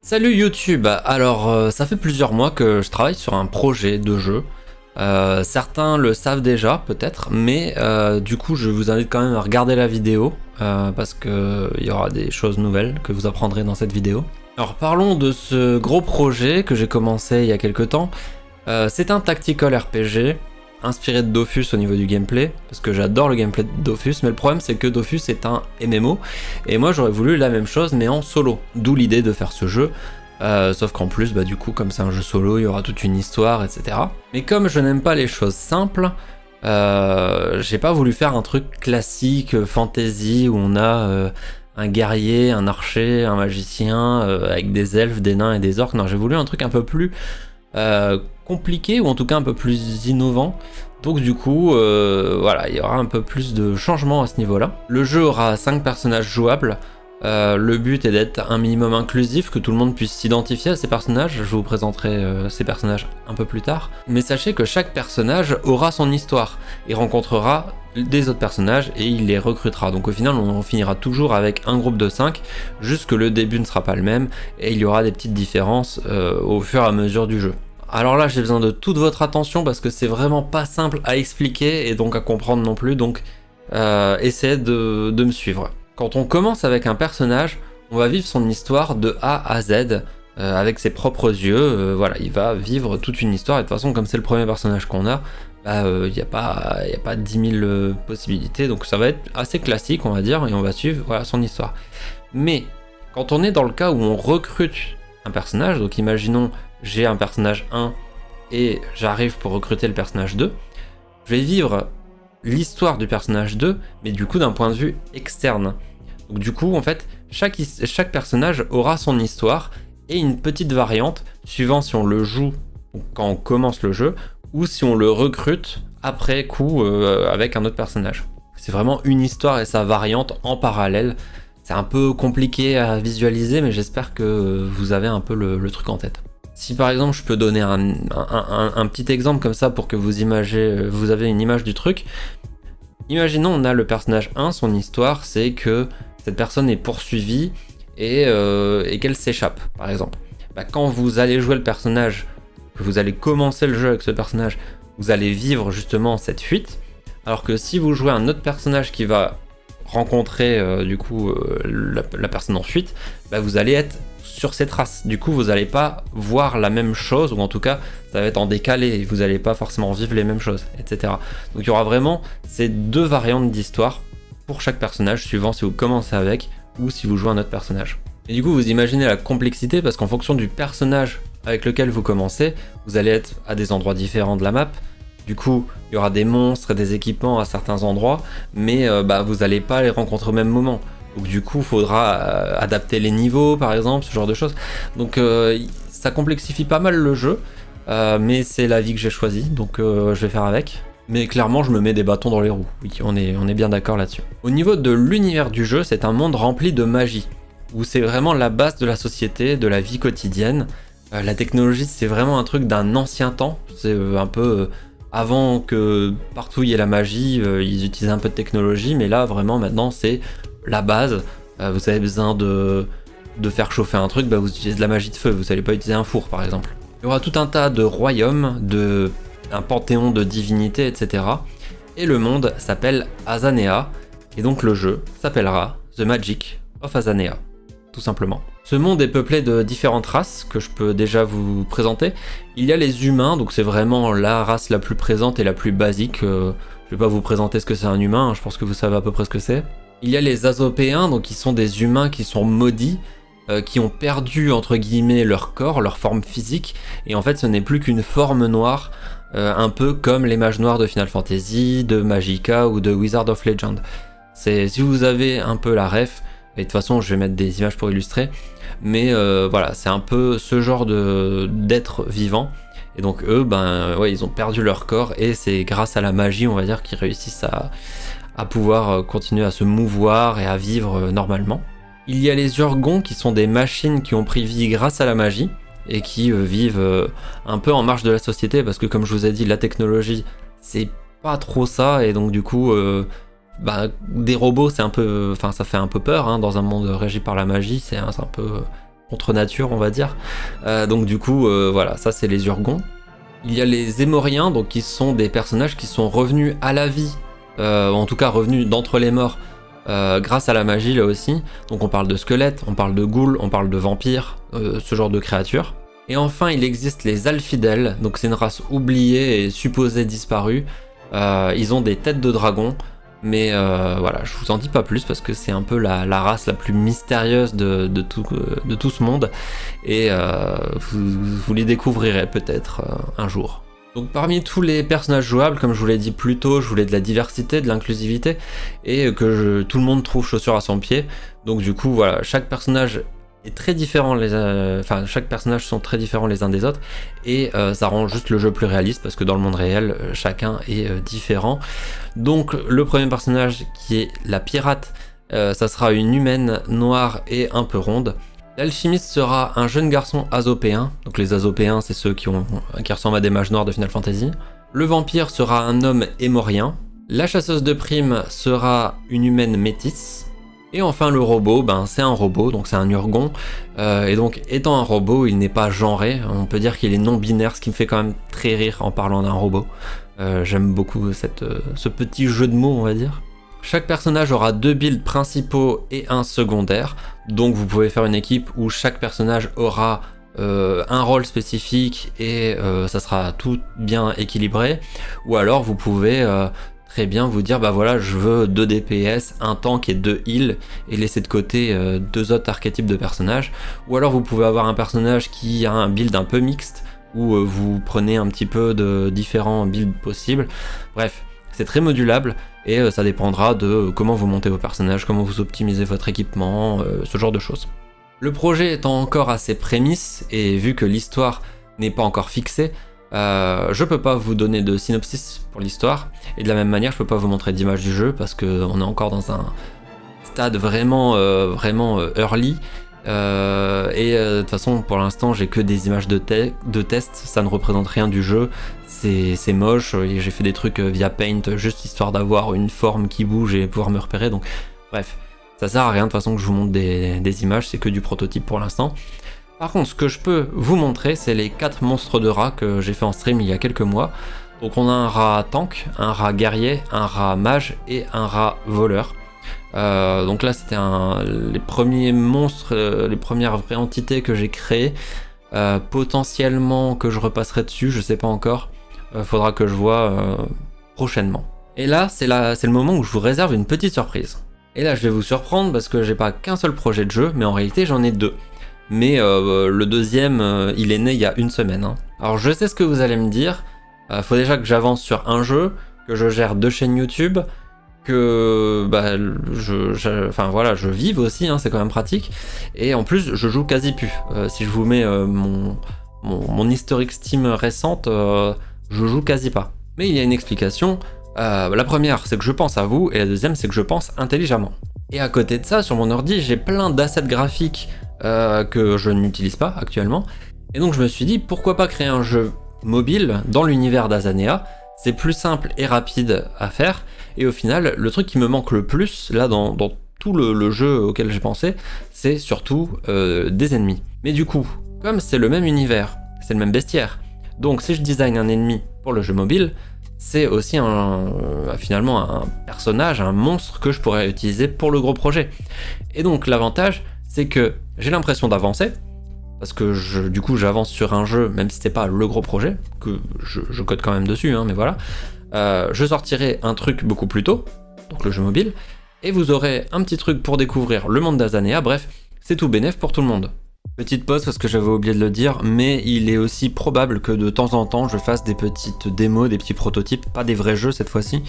Salut YouTube, alors ça fait plusieurs mois que je travaille sur un projet de jeu. Certains le savent déjà peut-être, mais du coup je vous invite quand même à regarder la vidéo parce qu'il y aura des choses nouvelles que vous apprendrez dans cette vidéo. Alors parlons de ce gros projet que j'ai commencé il y a quelques temps. C'est un tactical RPG inspiré de Dofus au niveau du gameplay, parce que j'adore le gameplay de Dofus, mais le problème c'est que Dofus est un MMO, et moi j'aurais voulu la même chose mais en solo, d'où l'idée de faire ce jeu, sauf qu'en plus du coup comme c'est un jeu solo, il y aura toute une histoire, etc. Mais comme je n'aime pas les choses simples, j'ai pas voulu faire un truc classique, fantasy, où on a un guerrier, un archer, un magicien, avec des elfes, des nains et des orques. Non, j'ai voulu un truc un peu plus compliqué, ou en tout cas un peu plus innovant. Donc du coup, voilà, il y aura un peu plus de changements à ce niveau-là. Le jeu aura 5 personnages jouables. Le but est d'être un minimum inclusif, que tout le monde puisse s'identifier à ces personnages. Je vous présenterai ces personnages un peu plus tard. Mais sachez que chaque personnage aura son histoire et rencontrera des autres personnages et il les recrutera. Donc au final, on finira toujours avec un groupe de 5, juste que le début ne sera pas le même et il y aura des petites différences au fur et à mesure du jeu. Alors là, j'ai besoin de toute votre attention parce que c'est vraiment pas simple à expliquer et donc à comprendre non plus, donc essayez de me suivre. Quand on commence avec un personnage, on va vivre son histoire de A à Z, avec ses propres yeux, voilà, il va vivre toute une histoire, et de toute façon, comme c'est le premier personnage qu'on a, il n'y a pas 10 000 possibilités, donc ça va être assez classique, on va dire, et on va suivre voilà, son histoire. Mais, quand on est dans le cas où on recrute un personnage, donc imaginons, j'ai un personnage 1, et j'arrive pour recruter le personnage 2, je vais vivre l'histoire du personnage 2, mais du coup d'un point de vue externe. Donc du coup, en fait, chaque personnage aura son histoire et une petite variante, suivant si on le joue quand on commence le jeu, ou si on le recrute après coup avec un autre personnage. C'est vraiment une histoire et sa variante en parallèle. C'est un peu compliqué à visualiser, mais j'espère que vous avez un peu le truc en tête. Si par exemple je peux donner un petit exemple comme ça pour que vous avez une image du truc. Imaginons on a le personnage 1, son histoire c'est que cette personne est poursuivie et qu'elle s'échappe par exemple. Quand vous allez jouer le personnage, que vous allez commencer le jeu avec ce personnage, vous allez vivre justement cette fuite, alors que si vous jouez un autre personnage qui va rencontrer la personne en fuite, vous allez être sur ses traces. Du coup, vous n'allez pas voir la même chose, ou en tout cas, ça va être en décalé, et vous n'allez pas forcément vivre les mêmes choses, etc. Donc il y aura vraiment ces deux variantes d'histoire pour chaque personnage, suivant si vous commencez avec, ou si vous jouez un autre personnage. Et du coup, vous imaginez la complexité, parce qu'en fonction du personnage avec lequel vous commencez, vous allez être à des endroits différents de la map. Du coup, il y aura des monstres et des équipements à certains endroits, mais vous n'allez pas les rencontrer au même moment. Donc du coup, il faudra adapter les niveaux, par exemple, ce genre de choses. Donc ça complexifie pas mal le jeu, mais c'est la vie que j'ai choisie, donc je vais faire avec. Mais clairement, je me mets des bâtons dans les roues. Oui, on est bien d'accord là-dessus. Au niveau de l'univers du jeu, c'est un monde rempli de magie, où c'est vraiment la base de la société, de la vie quotidienne. La technologie, c'est vraiment un truc d'un ancien temps. C'est un peu... avant que partout il y ait la magie, ils utilisaient un peu de technologie, mais là, vraiment, maintenant, c'est la base. Vous avez besoin de faire chauffer un truc, vous utilisez de la magie de feu, vous n'allez pas utiliser un four, par exemple. Il y aura tout un tas de royaumes, un panthéon de divinités, etc. Et le monde s'appelle Azanea, et donc le jeu s'appellera The Magic of Azanea, tout simplement. Ce monde est peuplé de différentes races que je peux déjà vous présenter. Il y a les humains, donc c'est vraiment la race la plus présente et la plus basique. Je vais pas vous présenter ce que c'est un humain, je pense que vous savez à peu près ce que c'est. Il y a les Azopéens, donc qui sont des humains qui sont maudits, qui ont perdu entre guillemets leur corps, leur forme physique, et en fait ce n'est plus qu'une forme noire, un peu comme les mages noirs de Final Fantasy, de Magicka ou de Wizard of Legend. Si vous avez un peu la ref, et de toute façon je vais mettre des images pour illustrer, mais voilà, c'est un peu ce genre d'être vivant, et donc eux, ils ont perdu leur corps, et c'est grâce à la magie, on va dire, qu'ils réussissent à pouvoir continuer à se mouvoir et à vivre normalement. Il y a les Urgons qui sont des machines qui ont pris vie grâce à la magie et qui vivent un peu en marge de la société, parce que comme je vous ai dit, la technologie c'est pas trop ça, et donc du coup des robots c'est un peu, ça fait un peu peur dans un monde régi par la magie, c'est un peu contre nature, on va dire. Donc du coup, voilà, ça c'est les Urgons. Il y a les Émoriens, donc qui sont des personnages qui sont revenus à la vie, en tout cas revenus d'entre les morts, grâce à la magie là aussi. Donc on parle de squelettes, on parle de ghouls, on parle de vampires, ce genre de créatures. Et enfin il existe les Alfidèles, donc c'est une race oubliée et supposée disparue. Ils ont des têtes de dragon, mais voilà, je vous en dis pas plus parce que c'est un peu la race la plus mystérieuse de tout ce monde, et vous les découvrirez peut-être un jour. Donc parmi tous les personnages jouables, comme je vous l'ai dit plus tôt, je voulais de la diversité, de l'inclusivité, et que tout le monde trouve chaussure à son pied. Donc du coup voilà, chaque personnage est très différent, chaque personnage sont très différents les uns des autres, et ça rend juste le jeu plus réaliste parce que dans le monde réel, chacun est différent. Donc le premier personnage qui est la pirate, ça sera une humaine noire et un peu ronde. L'alchimiste sera un jeune garçon azopéen, donc les azopéens c'est ceux qui ressemblent à des mages noirs de Final Fantasy. Le vampire sera un homme émorien. La chasseuse de primes sera une humaine métisse. Et enfin le robot, c'est un robot, donc c'est un Urgon, et donc étant un robot, il n'est pas genré, on peut dire qu'il est non-binaire, ce qui me fait quand même très rire en parlant d'un robot. J'aime beaucoup ce petit jeu de mots, on va dire. Chaque personnage aura 2 builds principaux et un secondaire, donc vous pouvez faire une équipe où chaque personnage aura un rôle spécifique et ça sera tout bien équilibré, ou alors vous pouvez très bien vous dire bah voilà, je veux 2 DPS, un tank et 2 heals, et laisser de côté 2 autres archétypes de personnages. Ou alors vous pouvez avoir un personnage qui a un build un peu mixte, où vous prenez un petit peu de différents builds possibles. Bref, c'est très modulable, et ça dépendra de comment vous montez vos personnages, comment vous optimisez votre équipement, ce genre de choses. Le projet étant encore à ses prémices, et vu que l'histoire n'est pas encore fixée, je peux pas vous donner de synopsis pour l'histoire, et de la même manière je peux pas vous montrer d'image du jeu parce qu'on est encore dans un stade vraiment early, et de toute façon pour l'instant j'ai que des images de test, ça ne représente rien du jeu, c'est moche, et j'ai fait des trucs via Paint juste histoire d'avoir une forme qui bouge et pouvoir me repérer, donc bref, ça sert à rien de toute façon que je vous montre des images, c'est que du prototype pour l'instant. Par contre, ce que je peux vous montrer, c'est les 4 monstres de rats que j'ai fait en stream il y a quelques mois. Donc on a un rat tank, un rat guerrier, un rat mage et un rat voleur. Donc là c'était les premiers monstres, les premières vraies entités que j'ai créées. Potentiellement que je repasserai dessus, je sais pas encore. Faudra que je vois prochainement. Et là c'est le moment où je vous réserve une petite surprise. Et là je vais vous surprendre parce que j'ai pas qu'un seul projet de jeu, mais en réalité j'en ai 2. Mais le deuxième, il est né il y a une semaine. Hein. Alors je sais ce que vous allez me dire, faut déjà que j'avance sur un jeu, que je gère 2 chaînes YouTube, que je vive aussi, hein, c'est quand même pratique, et en plus je joue quasi plus. Si je vous mets mon historique Steam récente, je joue quasi pas. Mais il y a une explication, la première c'est que je pense à vous, et la deuxième c'est que je pense intelligemment. Et à côté de ça, sur mon ordi, j'ai plein d'assets graphiques que je n'utilise pas actuellement, et donc je me suis dit pourquoi pas créer un jeu mobile dans l'univers d'Azanea. C'est plus simple et rapide à faire, et au final le truc qui me manque le plus là dans tout le jeu auquel j'ai pensé, c'est surtout des ennemis. Mais du coup, comme c'est le même univers, c'est le même bestiaire, donc si je design un ennemi pour le jeu mobile, c'est aussi finalement un personnage, un monstre que je pourrais utiliser pour le gros projet. Et donc l'avantage, c'est que j'ai l'impression d'avancer, parce que du coup j'avance sur un jeu, même si c'est pas le gros projet, que je code quand même dessus, hein, mais voilà. Je sortirai un truc beaucoup plus tôt, donc le jeu mobile, et vous aurez un petit truc pour découvrir le monde d'Azanea, bref, c'est tout bénef pour tout le monde. Petite pause parce que j'avais oublié de le dire, mais il est aussi probable que de temps en temps je fasse des petites démos, des petits prototypes, pas des vrais jeux cette fois-ci,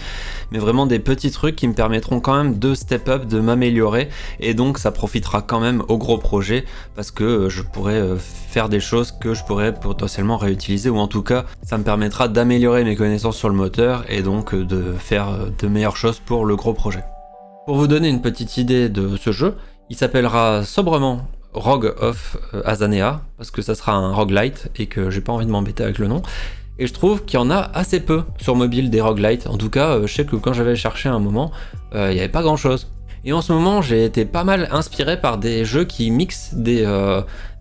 mais vraiment des petits trucs qui me permettront quand même de step up, de m'améliorer, et donc ça profitera quand même au gros projet, parce que je pourrais faire des choses que je pourrais potentiellement réutiliser, ou en tout cas ça me permettra d'améliorer mes connaissances sur le moteur, et donc de faire de meilleures choses pour le gros projet. Pour vous donner une petite idée de ce jeu, il s'appellera sobrement Rogue of Azanea, parce que ça sera un roguelite et que j'ai pas envie de m'embêter avec le nom, et je trouve qu'il y en a assez peu sur mobile des roguelites. En tout cas je sais que quand j'avais cherché un moment, il n'y avait pas grand chose, Et en ce moment, j'ai été pas mal inspiré par des jeux qui mixent des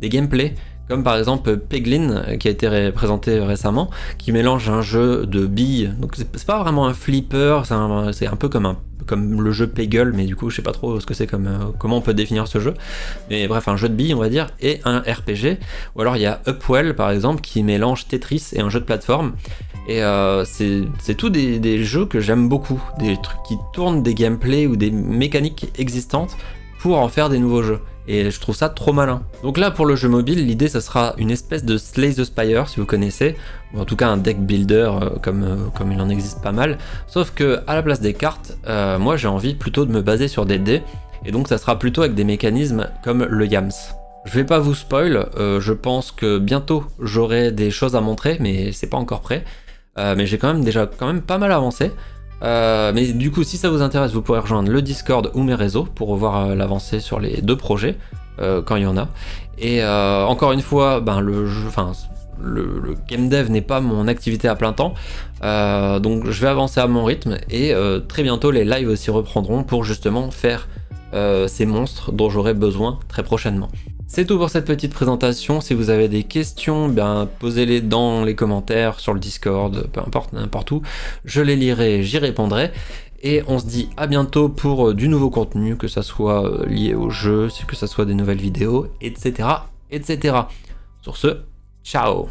gameplays, comme par exemple Peglin, qui a été présenté récemment, qui mélange un jeu de billes. Donc c'est pas vraiment un flipper, c'est un peu comme le jeu Peggle, mais du coup je sais pas trop ce que c'est comment on peut définir ce jeu. Mais bref, un jeu de billes on va dire, et un RPG. Ou alors il y a Upwell par exemple, qui mélange Tetris et un jeu de plateforme. Et c'est tout des jeux que j'aime beaucoup, des trucs qui tournent des gameplays ou des mécaniques existantes pour en faire des nouveaux jeux. Et je trouve ça trop malin. Donc là pour le jeu mobile, l'idée ça sera une espèce de Slay the Spire si vous connaissez, ou en tout cas un deck builder comme il en existe pas mal, sauf que à la place des cartes, moi j'ai envie plutôt de me baser sur des dés, et donc ça sera plutôt avec des mécanismes comme le Yams. Je vais pas vous spoil, je pense que bientôt j'aurai des choses à montrer, mais c'est pas encore prêt. Mais j'ai quand même pas mal avancé. Mais du coup, si ça vous intéresse, vous pourrez rejoindre le Discord ou mes réseaux pour voir l'avancée sur les deux projets, quand il y en a. Et encore une fois, le game dev n'est pas mon activité à plein temps, donc je vais avancer à mon rythme, et très bientôt les lives aussi reprendront pour justement faire ces monstres dont j'aurai besoin très prochainement. C'est tout pour cette petite présentation. Si vous avez des questions, posez-les dans les commentaires, sur le Discord, peu importe, n'importe où. Je les lirai, j'y répondrai. Et on se dit à bientôt pour du nouveau contenu, que ça soit lié au jeu, que ça soit des nouvelles vidéos, etc. etc. Sur ce, ciao!